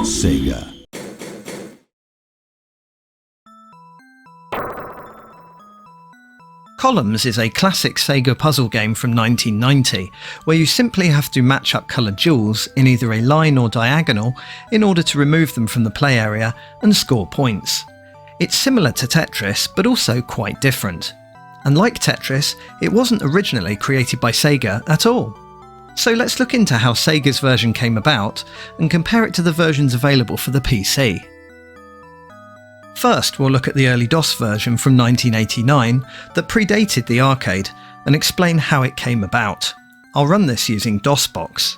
Sega. Columns is a classic Sega puzzle game from 1990, where you simply have to match up coloured jewels in either a line or diagonal in order to remove them from the play area and score points. It's similar to Tetris, but also quite different. And like Tetris, it wasn't originally created by Sega at all. So let's look into how Sega's version came about and compare it to the versions available for the PC. First, we'll look at the early DOS version from 1989 that predated the arcade and explain how it came about. I'll run this using DOSBox.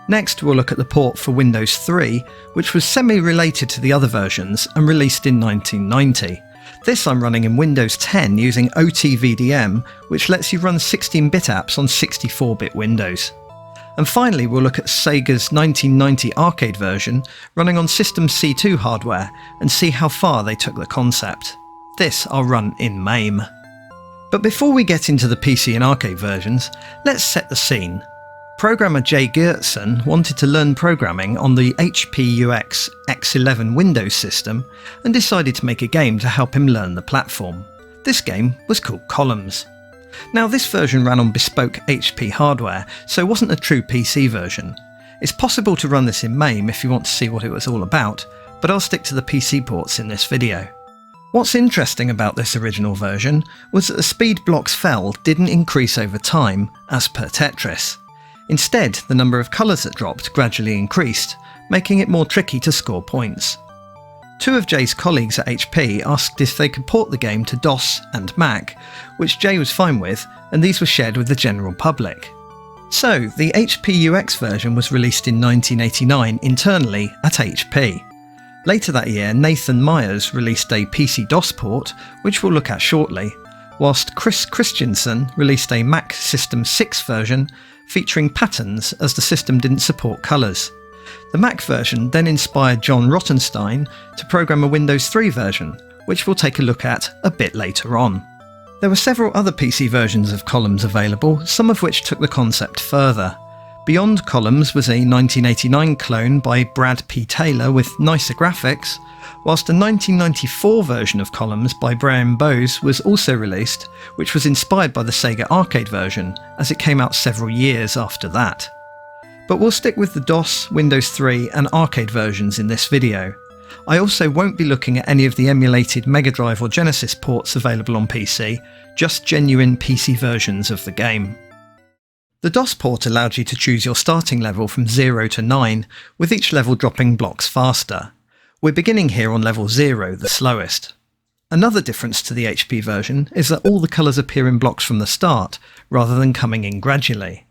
Next, we'll look at the port for Windows 3, which was semi-related to the other versions and released in 1990. This I'm running in Windows 10 using OTVDM, which lets you run 16-bit apps on 64-bit Windows. And finally, we'll look at Sega's 1990 arcade version running on System C2 hardware and see how far they took the concept. This I'll run in MAME. But before we get into the PC and arcade versions, let's set the scene. Programmer Jay Geertsen wanted to learn programming on the HP UX X11 Windows System and decided to make a game to help him learn the platform. This game was called Columns. Now, this version ran on bespoke HP hardware, so it wasn't a true PC version. It's possible to run this in MAME if you want to see what it was all about, but I'll stick to the PC ports in this video. What's interesting about this original version was that the speed blocks fell didn't increase over time, as per Tetris. Instead, the number of colours that dropped gradually increased, making it more tricky to score points. Two of Jay's colleagues at HP asked if they could port the game to DOS and Mac, which Jay was fine with, and these were shared with the general public. So, the HP UX version was released in 1989 internally at HP. Later that year, Nathan Myers released a PC-DOS port, which we'll look at shortly, whilst Chris Christensen released a Mac System 6 version featuring patterns as the system didn't support colours. The Mac version then inspired John Rottenstein to program a Windows 3 version, which we'll take a look at a bit later on. There were several other PC versions of Columns available, some of which took the concept further. Beyond Columns was a 1989 clone by Brad P. Taylor with nicer graphics, whilst a 1994 version of Columns by Brian Bose was also released, which was inspired by the Sega arcade version, as it came out several years after that. But we'll stick with the DOS, Windows 3 and arcade versions in this video. I also won't be looking at any of the emulated Mega Drive or Genesis ports available on PC, just genuine PC versions of the game. The DOS port allowed you to choose your starting level from 0 to 9, with each level dropping blocks faster. We're beginning here on level 0, the slowest. Another difference to the HP version is that all the colours appear in blocks from the start, rather than coming in gradually.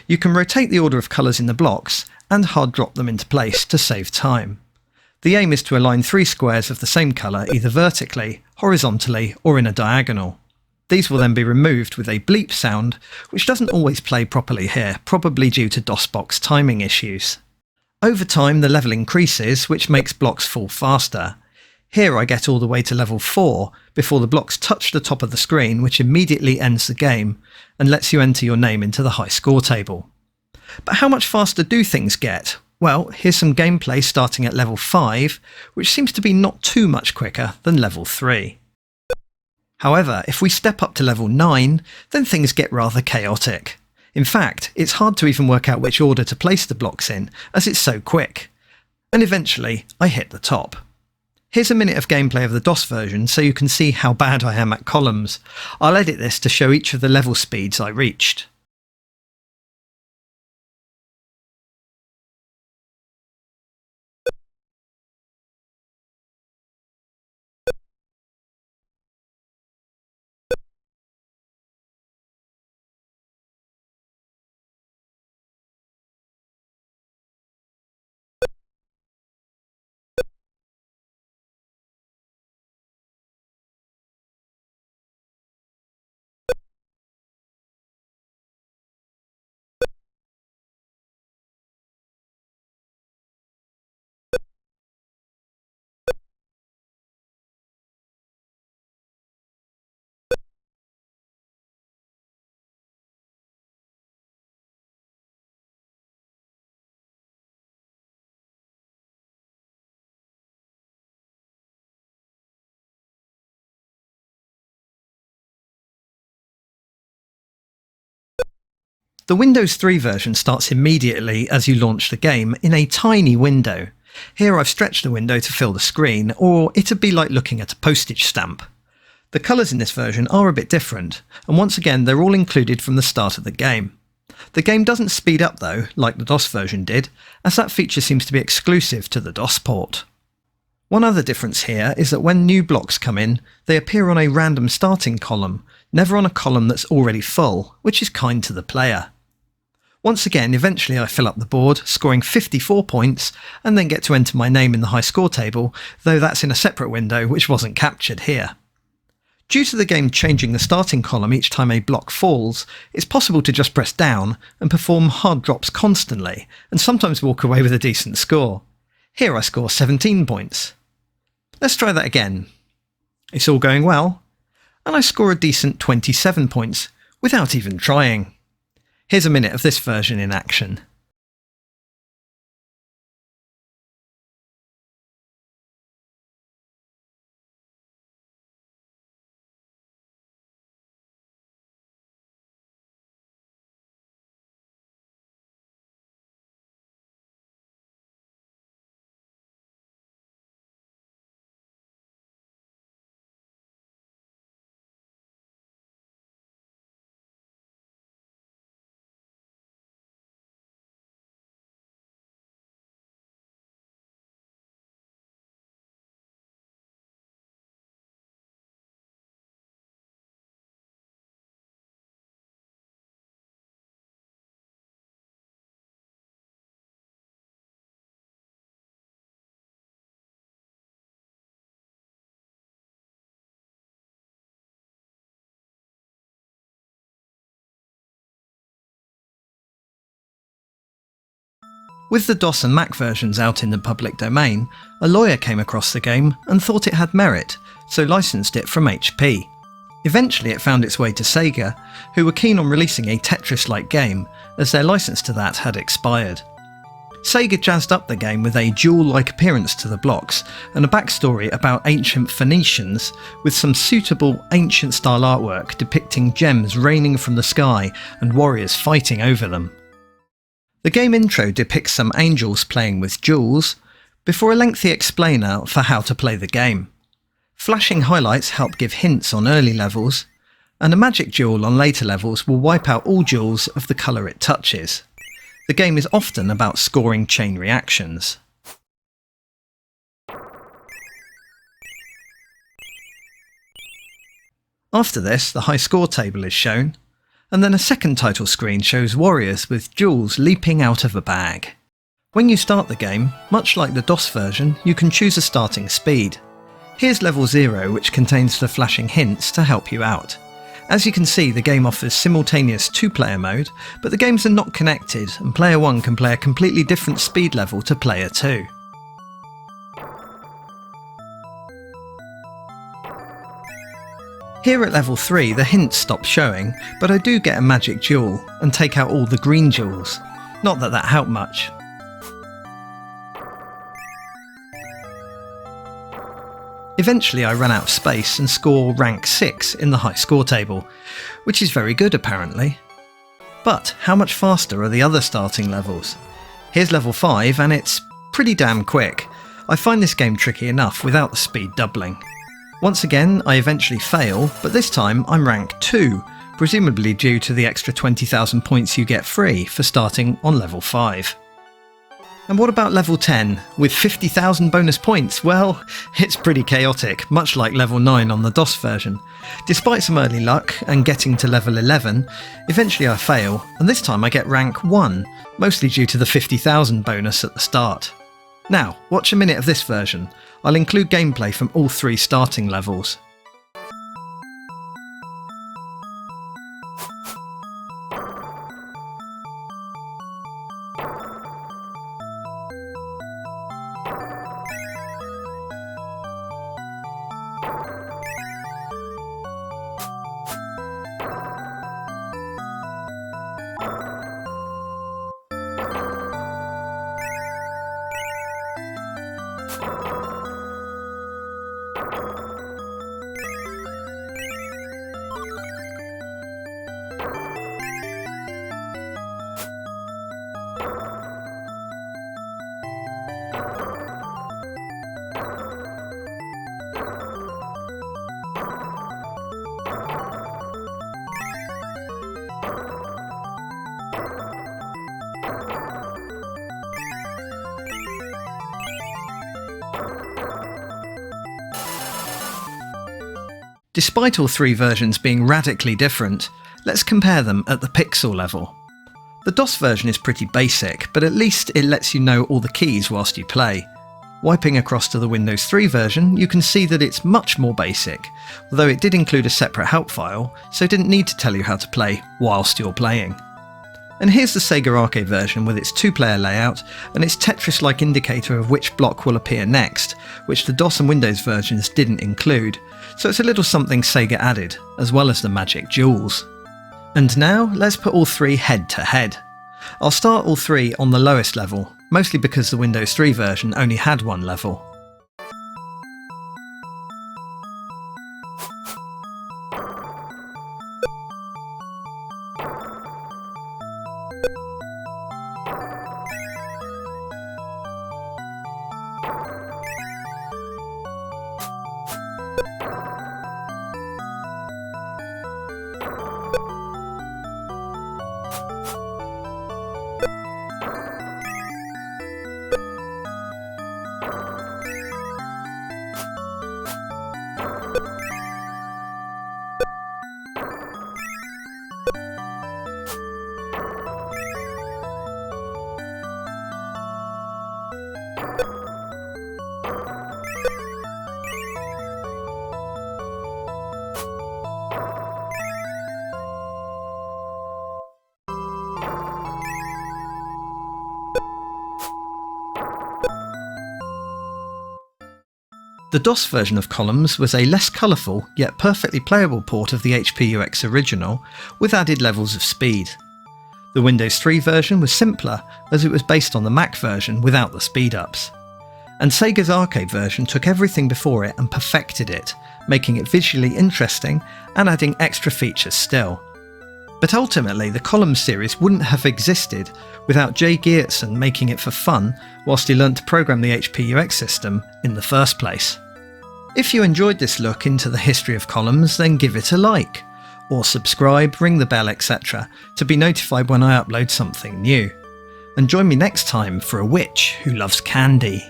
You can rotate the order of colours in the blocks and hard drop them into place to save time. The aim is to align 3 squares of the same colour either vertically, horizontally or in a diagonal. These will then be removed with a bleep sound, which doesn't always play properly here, probably due to DOSBox timing issues. Over time the level increases, which makes blocks fall faster. Here I get all the way to level 4 before the blocks touch the top of the screen, which immediately ends the game and lets you enter your name into the high score table. But how much faster do things get? Well, here's some gameplay starting at level 5, which seems to be not too much quicker than level 3. However, if we step up to level 9, then things get rather chaotic. In fact, it's hard to even work out which order to place the blocks in, as it's so quick. And eventually, I hit the top. Here's a minute of gameplay of the DOS version so you can see how bad I am at Columns. I'll edit this to show each of the level speeds I reached. The Windows 3 version starts immediately as you launch the game in a tiny window. Here I've stretched the window to fill the screen, or it'd be like looking at a postage stamp. The colours in this version are a bit different, and once again they're all included from the start of the game. The game doesn't speed up though, like the DOS version did, as that feature seems to be exclusive to the DOS port. One other difference here is that when new blocks come in, they appear on a random starting column, never on a column that's already full, which is kind to the player. Once again, eventually I fill up the board, scoring 54 points, and then get to enter my name in the high score table, though that's in a separate window which wasn't captured here. Due to the game changing the starting column each time a block falls, it's possible to just press down and perform hard drops constantly, and sometimes walk away with a decent score. Here I score 17 points. Let's try that again. It's all going well, and I score a decent 27 points without even trying. Here's a minute of this version in action. With the DOS and Mac versions out in the public domain, a lawyer came across the game and thought it had merit, so licensed it from HP. Eventually it found its way to Sega, who were keen on releasing a Tetris-like game, as their license to that had expired. Sega jazzed up the game with a duel-like appearance to the blocks, and a backstory about ancient Phoenicians, with some suitable ancient-style artwork depicting gems raining from the sky and warriors fighting over them. The game intro depicts some angels playing with jewels, before a lengthy explainer for how to play the game. Flashing highlights help give hints on early levels, and a magic jewel on later levels will wipe out all jewels of the colour it touches. The game is often about scoring chain reactions. After this, the high score table is shown, and then a second title screen shows warriors with jewels leaping out of a bag. When you start the game, much like the DOS version, you can choose a starting speed. Here's level 0, which contains the flashing hints to help you out. As you can see, the game offers simultaneous 2-player mode, but the games are not connected, and player 1 can play a completely different speed level to player 2. Here at level 3 the hints stop showing, but I do get a magic jewel and take out all the green jewels. Not that that helped much. Eventually I run out of space and score rank 6 in the high score table, which is very good apparently. But how much faster are the other starting levels? Here's level 5 and it's pretty damn quick. I find this game tricky enough without the speed doubling. Once again, I eventually fail, but this time I'm rank 2, presumably due to the extra 20,000 points you get free for starting on level 5. And what about level 10, with 50,000 bonus points? Well, it's pretty chaotic, much like level 9 on the DOS version. Despite some early luck and getting to level 11, eventually I fail, and this time I get rank 1, mostly due to the 50,000 bonus at the start. Now, watch a minute of this version. I'll include gameplay from all 3 starting levels. Despite all three versions being radically different, let's compare them at the pixel level. The DOS version is pretty basic, but at least it lets you know all the keys whilst you play. Wiping across to the Windows 3 version, you can see that it's much more basic, although it did include a separate help file, so it didn't need to tell you how to play whilst you're playing. And here's the Sega Arcade version with its two-player layout and its Tetris-like indicator of which block will appear next, which the DOS and Windows versions didn't include, so it's a little something Sega added, as well as the magic jewels. And now, let's put all three head to head. I'll start all three on the lowest level, mostly because the Windows 3 version only had one level. The DOS version of Columns was a less colourful, yet perfectly playable port of the HP-UX original, with added levels of speed. The Windows 3 version was simpler, as it was based on the Mac version without the speed-ups. And Sega's arcade version took everything before it and perfected it, making it visually interesting and adding extra features still. But ultimately, the Columns series wouldn't have existed without Jay Geertsen making it for fun whilst he learnt to program the HP-UX system in the first place. If you enjoyed this look into the history of Columns, then give it a like, or subscribe, ring the bell, etc. to be notified when I upload something new. And join me next time for a witch who loves candy.